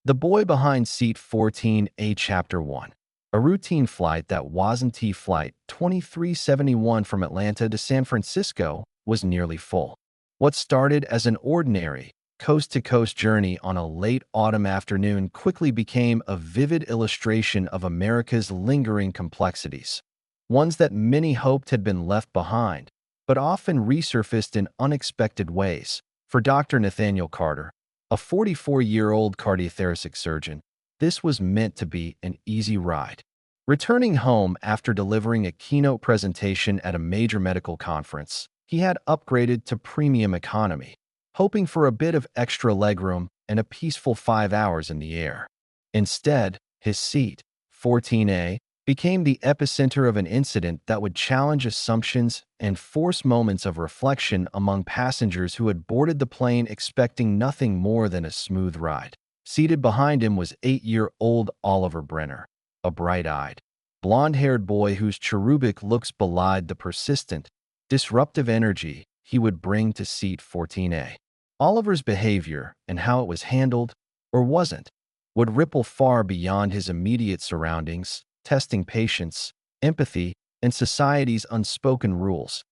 The Boy Behind Seat 14A Chapter 1. A routine flight that wasn't Flight 2371 from Atlanta to San Francisco was nearly full. What started as an ordinary, coast-to-coast journey on a late autumn afternoon quickly became a vivid illustration of America's lingering complexities, ones that many hoped had been left behind, but often resurfaced in unexpected ways. For Dr. Nathaniel Carter, a 44-year-old cardiothoracic surgeon, this was meant to be an easy ride. Returning home after delivering a keynote presentation at a major medical conference, he had upgraded to premium economy, hoping for a bit of extra legroom and a peaceful 5 hours in the air. Instead, his seat, 14A, became the epicenter of an incident that would challenge assumptions and force moments of reflection among passengers who had boarded the plane expecting nothing more than a smooth ride. Seated behind him was 8-year-old Oliver Brenner, a bright-eyed, blonde-haired boy whose cherubic looks belied the persistent, disruptive energy he would bring to seat 14A. Oliver's behavior and how it was handled, or wasn't, would ripple far beyond his immediate surroundings, testing patience, empathy, and society's unspoken rules.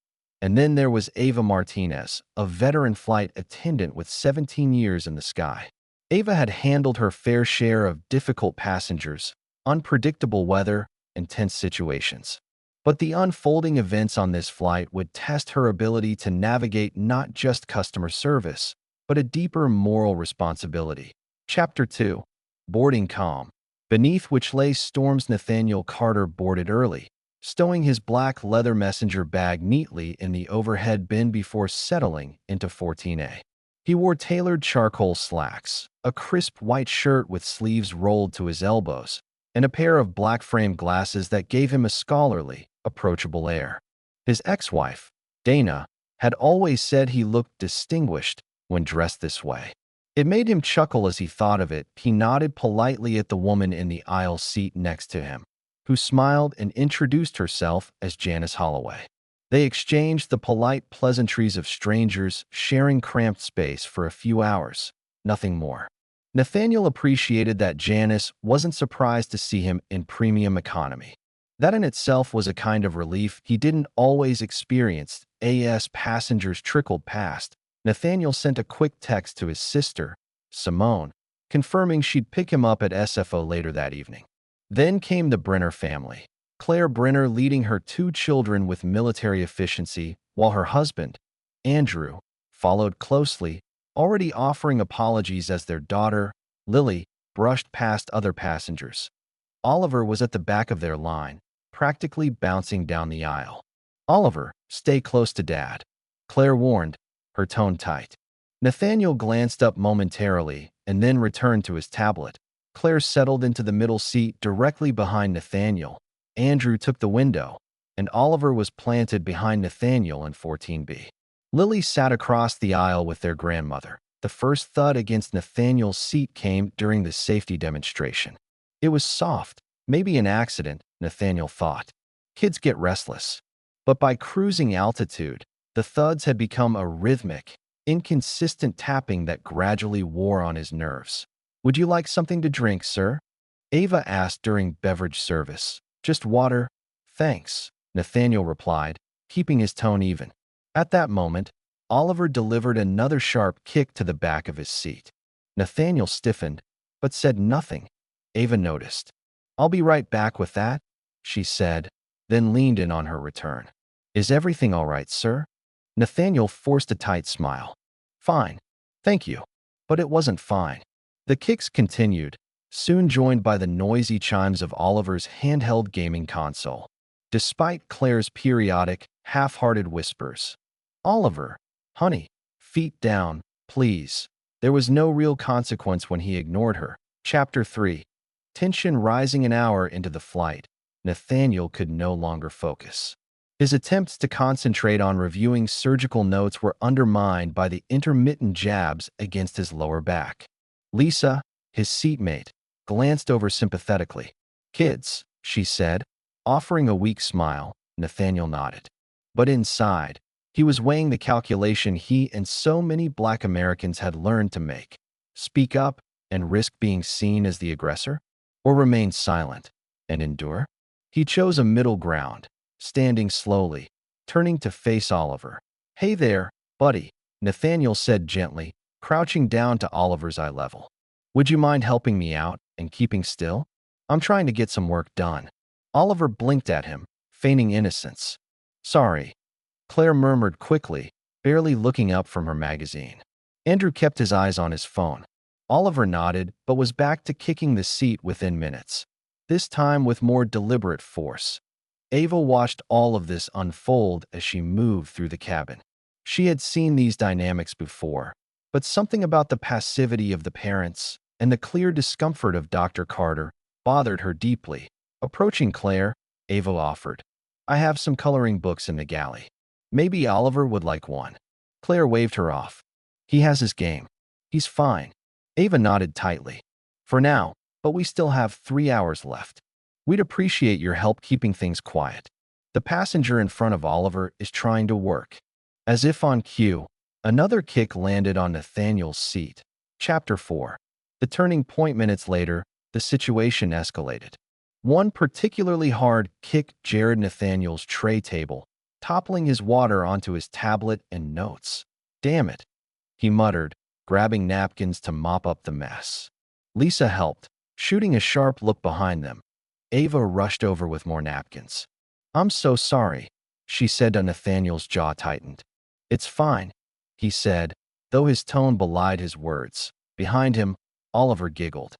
And then there was Ava Martinez, a veteran flight attendant with 17 years in the sky. Ava had handled her fair share of difficult passengers, unpredictable weather, and tense situations. But the unfolding events on this flight would test her ability to navigate not just customer service, but a deeper moral responsibility. Chapter 2. Boarding Calm. Beneath which lay Storm's Nathaniel Carter boarded early, stowing his black leather messenger bag neatly in the overhead bin before settling into 14A. He wore tailored charcoal slacks, a crisp white shirt with sleeves rolled to his elbows, and a pair of black-framed glasses that gave him a scholarly, approachable air. His ex-wife, Dana, had always said he looked distinguished when dressed this way. It made him chuckle as he thought of it. He nodded politely at the woman in the aisle seat next to him, who smiled and introduced herself as Janice Holloway. They exchanged the polite pleasantries of strangers sharing cramped space for a few hours, nothing more. Nathaniel appreciated that Janice wasn't surprised to see him in premium economy. That in itself was a kind of relief he didn't always experience. As passengers trickled past, Nathaniel sent a quick text to his sister, Simone, confirming she'd pick him up at SFO later that evening. Then came the Brenner family, Claire Brenner leading her 2 children with military efficiency, while her husband, Andrew, followed closely, already offering apologies as their daughter, Lily, brushed past other passengers. Oliver was at the back of their line, practically bouncing down the aisle. "Oliver, stay close to Dad," Claire warned, her tone tight. Nathaniel glanced up momentarily and then returned to his tablet. Claire settled into the middle seat directly behind Nathaniel. Andrew took the window, and Oliver was planted behind Nathaniel in 14B. Lily sat across the aisle with their grandmother. The first thud against Nathaniel's seat came during the safety demonstration. It was soft, maybe an accident, Nathaniel thought. Kids get restless. But by cruising altitude, the thuds had become a rhythmic, inconsistent tapping that gradually wore on his nerves. "Would you like something to drink, sir?" Ava asked during beverage service. "Just water, thanks," Nathaniel replied, keeping his tone even. At that moment, Oliver delivered another sharp kick to the back of his seat. Nathaniel stiffened, but said nothing. Ava noticed. "I'll be right back with that," she said, then leaned in on her return. "Is everything all right, sir?" Nathaniel forced a tight smile. "Fine, thank you." But it wasn't fine. The kicks continued, soon joined by the noisy chimes of Oliver's handheld gaming console. Despite Claire's periodic, half-hearted whispers, "Oliver, honey, feet down, please," there was no real consequence when he ignored her. Chapter 3. Tension rising an hour into the flight, Nathaniel could no longer focus. His attempts to concentrate on reviewing surgical notes were undermined by the intermittent jabs against his lower back. Lisa, his seatmate, glanced over sympathetically. "Kids," she said, offering a weak smile. Nathaniel nodded. But inside, he was weighing the calculation he and so many Black Americans had learned to make. Speak up, and risk being seen as the aggressor, or remain silent and endure? He chose a middle ground, standing slowly, turning to face Oliver. "Hey there, buddy," Nathaniel said gently, crouching down to Oliver's eye level. "Would you mind helping me out and keeping still? I'm trying to get some work done." Oliver blinked at him, feigning innocence. "Sorry," Claire murmured quickly, barely looking up from her magazine. Andrew kept his eyes on his phone. Oliver nodded, but was back to kicking the seat within minutes, this time with more deliberate force. Ava watched all of this unfold as she moved through the cabin. She had seen these dynamics before, but something about the passivity of the parents and the clear discomfort of Dr. Carter bothered her deeply. Approaching Claire, Ava offered, "I have some coloring books in the galley. Maybe Oliver would like one." Claire waved her off. "He has his game. He's fine." Ava nodded tightly. "For now, but we still have 3 hours left. We'd appreciate your help keeping things quiet." The passenger in front of Oliver is trying to work. As if on cue, another kick landed on Nathaniel's seat. Chapter 4. The turning point. Minutes later, the situation escalated. One particularly hard kick jarred Nathaniel's tray table, toppling his water onto his tablet and notes. "Damn it," he muttered, grabbing napkins to mop up the mess. Lisa helped, shooting a sharp look behind them. Ava rushed over with more napkins. "I'm so sorry," she said. Nathaniel's jaw tightened. "It's fine," he said, though his tone belied his words. Behind him, Oliver giggled.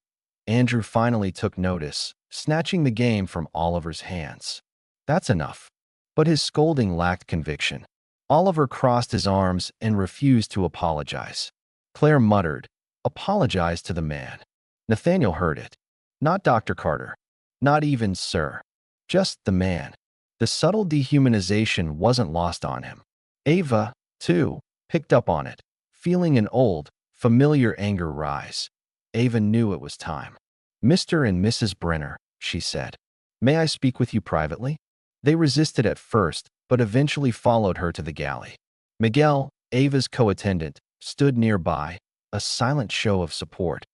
Andrew finally took notice, snatching the game from Oliver's hands. "That's enough." But his scolding lacked conviction. Oliver crossed his arms and refused to apologize. Claire muttered, "Apologize to the man." Nathaniel heard it. Not Dr. Carter. Not even Sir. Just the man. The subtle dehumanization wasn't lost on him. Ava, too, picked up on it, feeling an old, familiar anger rise. Ava knew it was time. "Mr. and Mrs. Brenner," she said, "may I speak with you privately?" They resisted at first, but eventually followed her to the galley. Miguel, Ava's co-attendant, stood nearby, a silent show of support.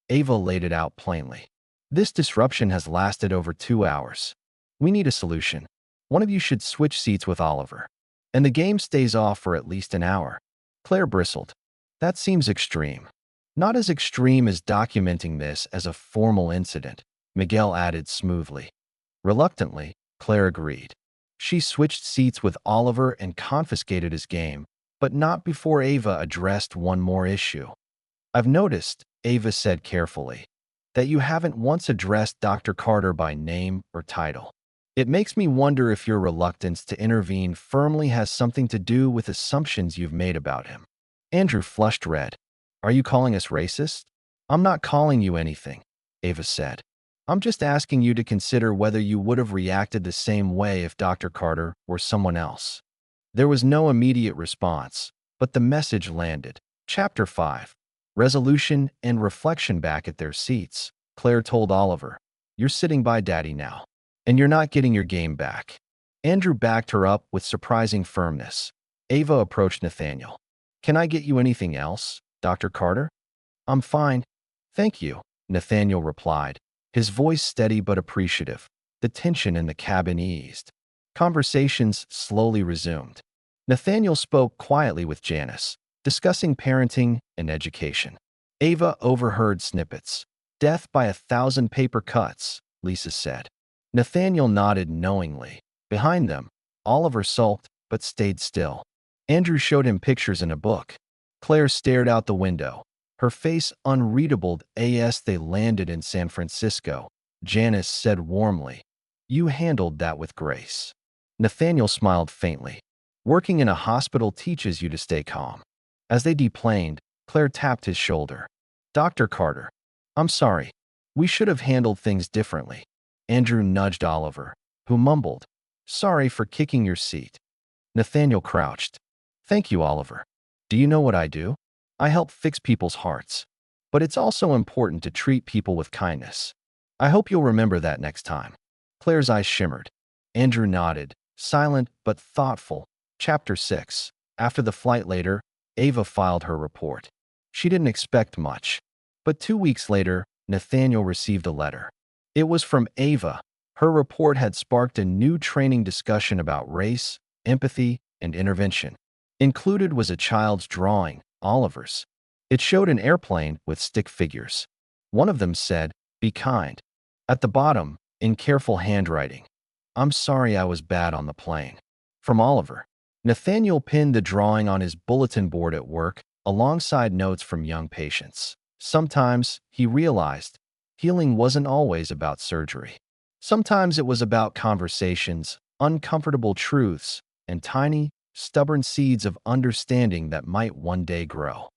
Ava laid it out plainly. "This disruption has lasted over 2 hours. We need a solution. One of you should switch seats with Oliver, and the game stays off for at least an hour." Claire bristled. "That seems extreme." "Not as extreme as documenting this as a formal incident," Miguel added smoothly. Reluctantly, Claire agreed. She switched seats with Oliver and confiscated his game, but not before Ava addressed one more issue. "I've noticed," Ava said carefully, "that you haven't once addressed Dr. Carter by name or title. It makes me wonder if your reluctance to intervene firmly has something to do with assumptions you've made about him." Andrew flushed red. "Are you calling us racist?" "I'm not calling you anything," Ava said. "I'm just asking you to consider whether you would have reacted the same way if Dr. Carter were someone else." There was no immediate response, but the message landed. Chapter 5. Resolution and reflection. Back at their seats, Claire told Oliver, "You're sitting by Daddy now, and you're not getting your game back." Andrew backed her up with surprising firmness. Ava approached Nathaniel. "Can I get you anything else, Dr. Carter?" "I'm fine, thank you," Nathaniel replied, his voice steady but appreciative. The tension in the cabin eased. Conversations slowly resumed. Nathaniel spoke quietly with Janice, discussing parenting and education. Ava overheard snippets. "Death by 1,000 paper cuts," Lisa said. Nathaniel nodded knowingly. Behind them, Oliver sulked but stayed still. Andrew showed him pictures in a book. Claire stared out the window, her face unreadable as they landed in San Francisco. Janice said warmly, "You handled that with grace." Nathaniel smiled faintly. "Working in a hospital teaches you to stay calm." As they deplaned, Claire tapped his shoulder. "Dr. Carter, I'm sorry. We should have handled things differently." Andrew nudged Oliver, who mumbled, "Sorry for kicking your seat." Nathaniel crouched. "Thank you, Oliver. Do you know what I do? I help fix people's hearts. But it's also important to treat people with kindness. I hope you'll remember that next time." Claire's eyes shimmered. Andrew nodded, silent but thoughtful. Chapter 6. After the flight later, Ava filed her report. She didn't expect much. But 2 weeks later, Nathaniel received a letter. It was from Ava. Her report had sparked a new training discussion about race, empathy, and intervention. Included was a child's drawing, Oliver's. It showed an airplane with stick figures. One of them said, "Be kind." At the bottom, in careful handwriting, "I'm sorry I was bad on the plane." From Oliver. Nathaniel pinned the drawing on his bulletin board at work, alongside notes from young patients. Sometimes, he realized, healing wasn't always about surgery. Sometimes it was about conversations, uncomfortable truths, and tiny, stubborn seeds of understanding that might one day grow.